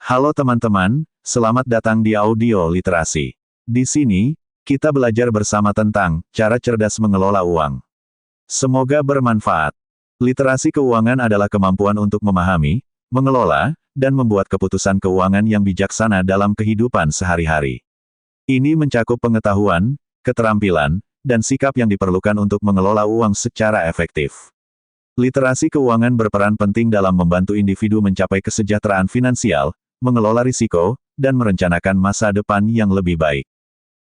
Halo teman-teman, selamat datang di Audio Literasi. Di sini, kita belajar bersama tentang cara cerdas mengelola uang. Semoga bermanfaat. Literasi keuangan adalah kemampuan untuk memahami, mengelola, dan membuat keputusan keuangan yang bijaksana dalam kehidupan sehari-hari. Ini mencakup pengetahuan, keterampilan, dan sikap yang diperlukan untuk mengelola uang secara efektif. Literasi keuangan berperan penting dalam membantu individu mencapai kesejahteraan finansial, mengelola risiko, dan merencanakan masa depan yang lebih baik.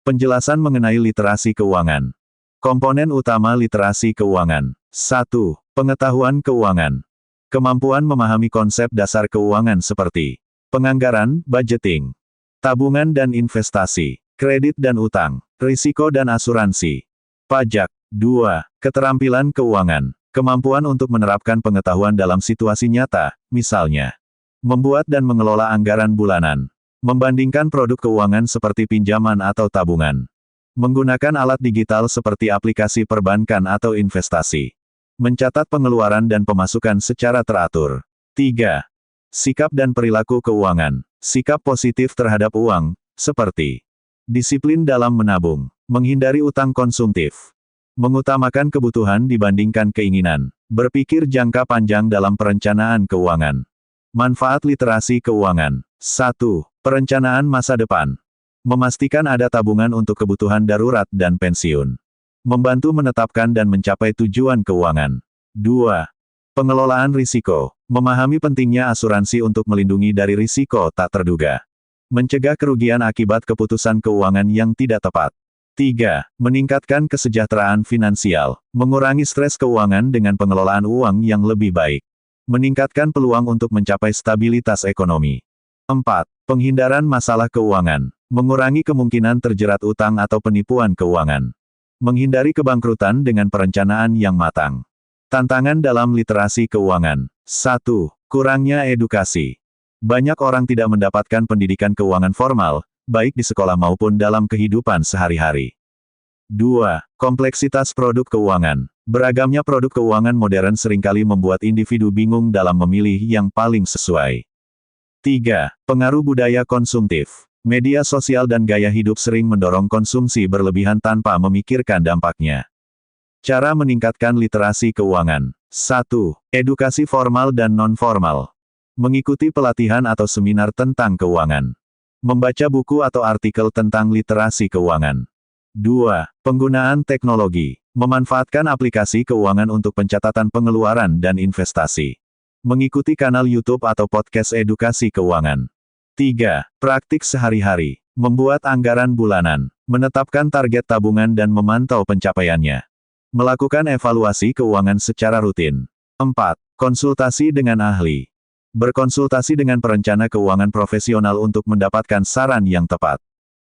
Penjelasan mengenai literasi keuangan. Komponen utama literasi keuangan. 1. Pengetahuan keuangan. Kemampuan memahami konsep dasar keuangan seperti penganggaran, budgeting, tabungan dan investasi, kredit dan utang, risiko dan asuransi, pajak. 2. Keterampilan keuangan. Kemampuan untuk menerapkan pengetahuan dalam situasi nyata, misalnya membuat dan mengelola anggaran bulanan, membandingkan produk keuangan seperti pinjaman atau tabungan, menggunakan alat digital seperti aplikasi perbankan atau investasi, mencatat pengeluaran dan pemasukan secara teratur. 3. Sikap dan perilaku keuangan. Sikap positif terhadap uang, seperti disiplin dalam menabung, menghindari utang konsumtif, mengutamakan kebutuhan dibandingkan keinginan, berpikir jangka panjang dalam perencanaan keuangan. Manfaat literasi keuangan. 1. Perencanaan masa depan. Memastikan ada tabungan untuk kebutuhan darurat dan pensiun. Membantu menetapkan dan mencapai tujuan keuangan. 2. Pengelolaan risiko. Memahami pentingnya asuransi untuk melindungi dari risiko tak terduga. Mencegah kerugian akibat keputusan keuangan yang tidak tepat. 3. Meningkatkan kesejahteraan finansial. Mengurangi stres keuangan dengan pengelolaan uang yang lebih baik. Meningkatkan peluang untuk mencapai stabilitas ekonomi. 4. Penghindaran masalah keuangan. Mengurangi kemungkinan terjerat utang atau penipuan keuangan. Menghindari kebangkrutan dengan perencanaan yang matang. Tantangan dalam literasi keuangan. 1. Kurangnya edukasi. Banyak orang tidak mendapatkan pendidikan keuangan formal, baik di sekolah maupun dalam kehidupan sehari-hari. 2. Kompleksitas produk keuangan. Beragamnya produk keuangan modern seringkali membuat individu bingung dalam memilih yang paling sesuai. 3. Pengaruh budaya konsumtif. Media sosial dan gaya hidup sering mendorong konsumsi berlebihan tanpa memikirkan dampaknya. Cara meningkatkan literasi keuangan. 1. Edukasi formal dan non-formal. Mengikuti pelatihan atau seminar tentang keuangan. Membaca buku atau artikel tentang literasi keuangan. 2. Penggunaan teknologi. Memanfaatkan aplikasi keuangan untuk pencatatan pengeluaran dan investasi. Mengikuti kanal YouTube atau podcast edukasi keuangan. 3. Praktik sehari-hari. Membuat anggaran bulanan. Menetapkan target tabungan dan memantau pencapaiannya. Melakukan evaluasi keuangan secara rutin. 4. Konsultasi dengan ahli. Berkonsultasi dengan perencana keuangan profesional untuk mendapatkan saran yang tepat.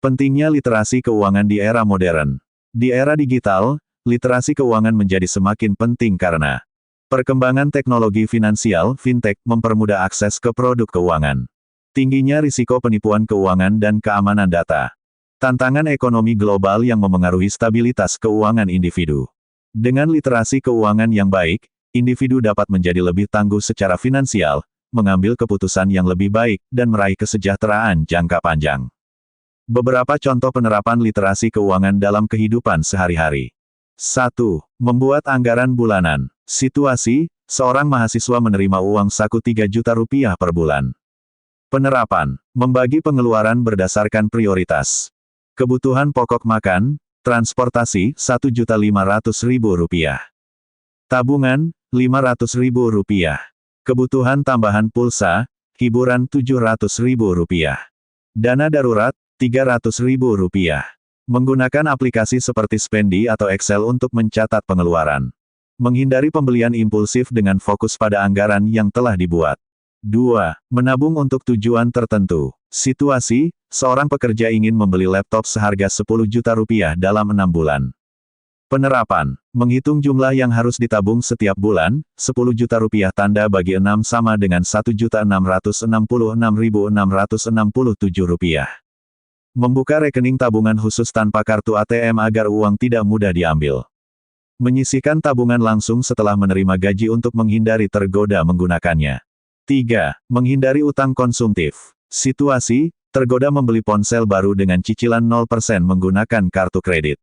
Pentingnya literasi keuangan di era modern. Di era digital, literasi keuangan menjadi semakin penting karena perkembangan teknologi finansial (fintech) mempermudah akses ke produk keuangan. Tingginya risiko penipuan keuangan dan keamanan data. Tantangan ekonomi global yang memengaruhi stabilitas keuangan individu. Dengan literasi keuangan yang baik, individu dapat menjadi lebih tangguh secara finansial, mengambil keputusan yang lebih baik, dan meraih kesejahteraan jangka panjang. Beberapa contoh penerapan literasi keuangan dalam kehidupan sehari-hari. 1. Membuat anggaran bulanan. Situasi, seorang mahasiswa menerima uang saku 3 juta rupiah per bulan. Penerapan, membagi pengeluaran berdasarkan prioritas. Kebutuhan pokok makan, transportasi, Rp1.500.000. Tabungan, Rp500.000. Kebutuhan tambahan pulsa, hiburan Rp700.000. Dana darurat, Rp300.000. Menggunakan aplikasi seperti Spendi atau Excel untuk mencatat pengeluaran. Menghindari pembelian impulsif dengan fokus pada anggaran yang telah dibuat. 2. Menabung untuk tujuan tertentu. Situasi, seorang pekerja ingin membeli laptop seharga Rp10 juta dalam 6 bulan. Penerapan, menghitung jumlah yang harus ditabung setiap bulan, Rp10 juta tanda bagi 6 sama dengan Rp1.666.667. Membuka rekening tabungan khusus tanpa kartu ATM agar uang tidak mudah diambil. Menyisihkan tabungan langsung setelah menerima gaji untuk menghindari tergoda menggunakannya. 3. Menghindari utang konsumtif. Situasi, tergoda membeli ponsel baru dengan cicilan 0% menggunakan kartu kredit.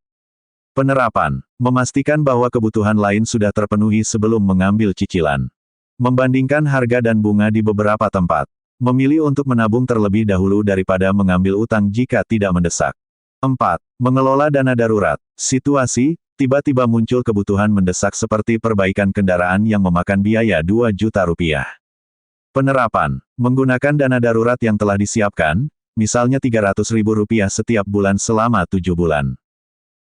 Penerapan, memastikan bahwa kebutuhan lain sudah terpenuhi sebelum mengambil cicilan. Membandingkan harga dan bunga di beberapa tempat. Memilih untuk menabung terlebih dahulu daripada mengambil utang jika tidak mendesak. 4. Mengelola dana darurat. Situasi, tiba-tiba muncul kebutuhan mendesak seperti perbaikan kendaraan yang memakan biaya 2 juta rupiah. Penerapan, menggunakan dana darurat yang telah disiapkan, misalnya Rp300.000 setiap bulan selama 7 bulan.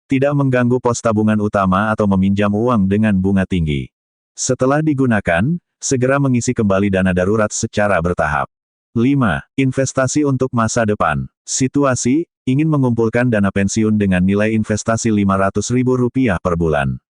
Tidak mengganggu pos tabungan utama atau meminjam uang dengan bunga tinggi. Setelah digunakan, segera mengisi kembali dana darurat secara bertahap. 5. Investasi untuk masa depan. Situasi, ingin mengumpulkan dana pensiun dengan nilai investasi Rp500.000 per bulan.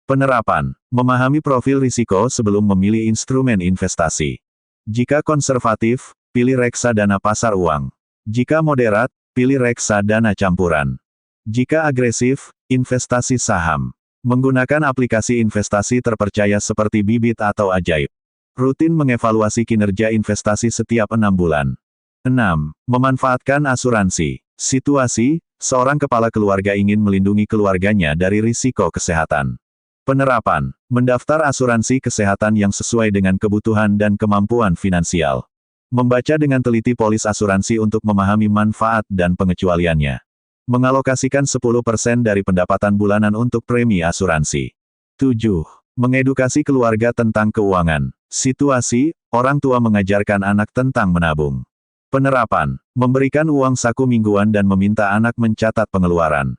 Penerapan, memahami profil risiko sebelum memilih instrumen investasi. Jika konservatif, pilih reksadana pasar uang. Jika moderat, pilih reksadana campuran. Jika agresif, investasi saham. Menggunakan aplikasi investasi terpercaya seperti Bibit atau Ajaib. Rutin mengevaluasi kinerja investasi setiap 6 bulan. 6. Memanfaatkan asuransi. Situasi, seorang kepala keluarga ingin melindungi keluarganya dari risiko kesehatan. Penerapan, mendaftar asuransi kesehatan yang sesuai dengan kebutuhan dan kemampuan finansial. Membaca dengan teliti polis asuransi untuk memahami manfaat dan pengecualiannya. Mengalokasikan 10% dari pendapatan bulanan untuk premi asuransi. 7. Mengedukasi keluarga tentang keuangan. Situasi, orang tua mengajarkan anak tentang menabung. Penerapan, memberikan uang saku mingguan dan meminta anak mencatat pengeluaran.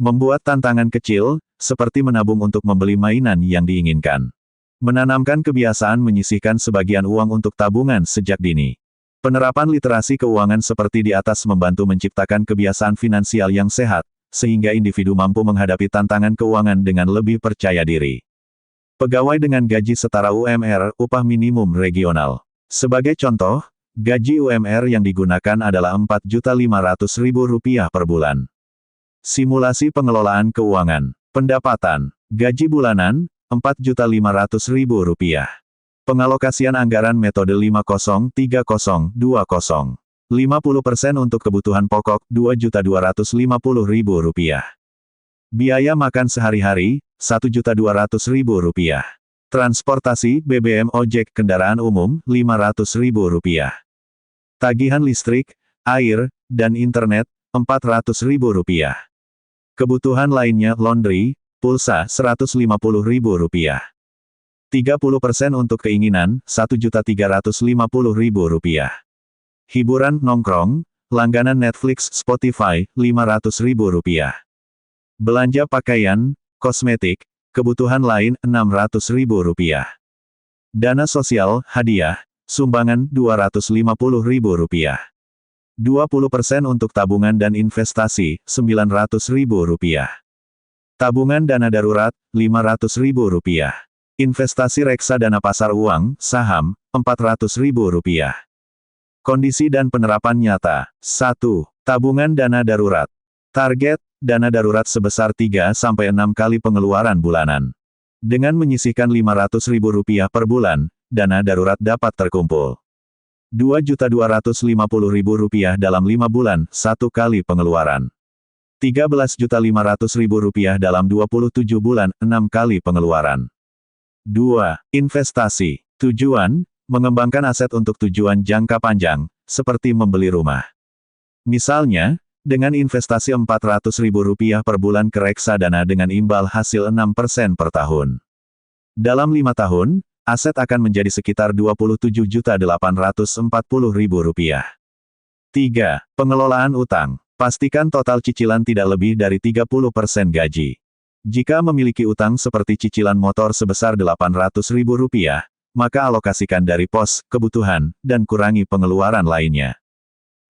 Membuat tantangan kecil, seperti menabung untuk membeli mainan yang diinginkan. Menanamkan kebiasaan menyisihkan sebagian uang untuk tabungan sejak dini. Penerapan literasi keuangan seperti di atas membantu menciptakan kebiasaan finansial yang sehat, sehingga individu mampu menghadapi tantangan keuangan dengan lebih percaya diri. Pegawai dengan gaji setara UMR, upah minimum regional. Sebagai contoh, gaji UMR yang digunakan adalah Rp4.500.000 per bulan. Simulasi pengelolaan keuangan. Pendapatan, gaji bulanan, Rp4.500.000. Pengalokasian anggaran metode 50-30-20. 50% untuk kebutuhan pokok, Rp2.250.000. Biaya makan sehari-hari, Rp1.200.000. Transportasi, BBM ojek kendaraan umum, Rp500.000. Tagihan listrik, air, dan internet, Rp400.000. Kebutuhan lainnya, laundry, pulsa, Rp150.000. 30% untuk keinginan, Rp1.350.000. Hiburan, nongkrong, langganan Netflix, Spotify, Rp500.000. Belanja pakaian, kosmetik, kebutuhan lain, Rp600.000. Dana sosial, hadiah, sumbangan, Rp250.000. 20% untuk tabungan dan investasi, Rp900.000. Tabungan dana darurat, Rp500.000. Investasi reksadana pasar uang, saham, Rp400.000. Kondisi dan penerapan nyata. 1. Tabungan dana darurat. Target, dana darurat sebesar 3-6 kali pengeluaran bulanan. Dengan menyisihkan Rp500.000 per bulan, dana darurat dapat terkumpul. Rp2.250.000 dalam 5 bulan, 1 kali pengeluaran. Rp13.500.000 dalam 27 bulan, 6 kali pengeluaran. 2. Investasi. Tujuan, mengembangkan aset untuk tujuan jangka panjang, seperti membeli rumah. Misalnya, dengan investasi Rp400.000 per bulan ke reksadana dengan imbal hasil 6% per tahun. Dalam 5 tahun, aset akan menjadi sekitar Rp27.840.000. 3. Pengelolaan utang. Pastikan total cicilan tidak lebih dari 30% gaji. Jika memiliki utang seperti cicilan motor sebesar Rp800.000, maka alokasikan dari pos kebutuhan dan kurangi pengeluaran lainnya.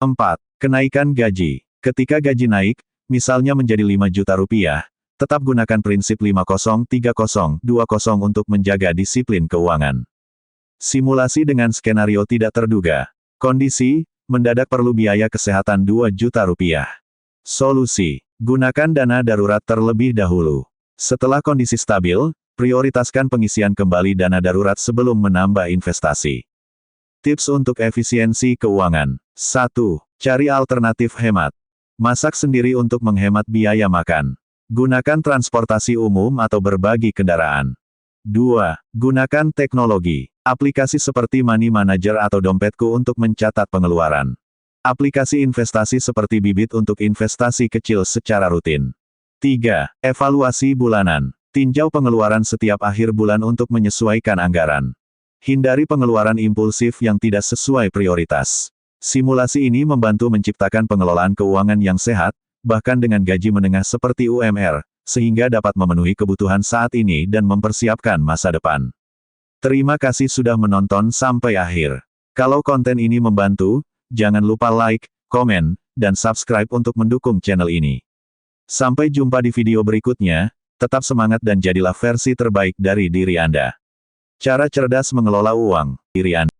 4. Kenaikan gaji. Ketika gaji naik, misalnya menjadi Rp5 juta, tetap gunakan prinsip 50-30-20 untuk menjaga disiplin keuangan. Simulasi dengan skenario tidak terduga. Kondisi, mendadak perlu biaya kesehatan Rp2 juta. Solusi, gunakan dana darurat terlebih dahulu. Setelah kondisi stabil, prioritaskan pengisian kembali dana darurat sebelum menambah investasi. Tips untuk efisiensi keuangan. 1. Cari alternatif hemat. Masak sendiri untuk menghemat biaya makan. Gunakan transportasi umum atau berbagi kendaraan. 2. Gunakan teknologi. Aplikasi seperti Money Manager atau Dompetku untuk mencatat pengeluaran. Aplikasi investasi seperti Bibit untuk investasi kecil secara rutin. 3. Evaluasi bulanan. Tinjau pengeluaran setiap akhir bulan untuk menyesuaikan anggaran. Hindari pengeluaran impulsif yang tidak sesuai prioritas. Simulasi ini membantu menciptakan pengelolaan keuangan yang sehat, bahkan dengan gaji menengah seperti UMR, sehingga dapat memenuhi kebutuhan saat ini dan mempersiapkan masa depan. Terima kasih sudah menonton sampai akhir. Kalau konten ini membantu, jangan lupa like, komen, dan subscribe untuk mendukung channel ini. Sampai jumpa di video berikutnya, tetap semangat dan jadilah versi terbaik dari diri Anda. Cara cerdas mengelola uang, diri Anda.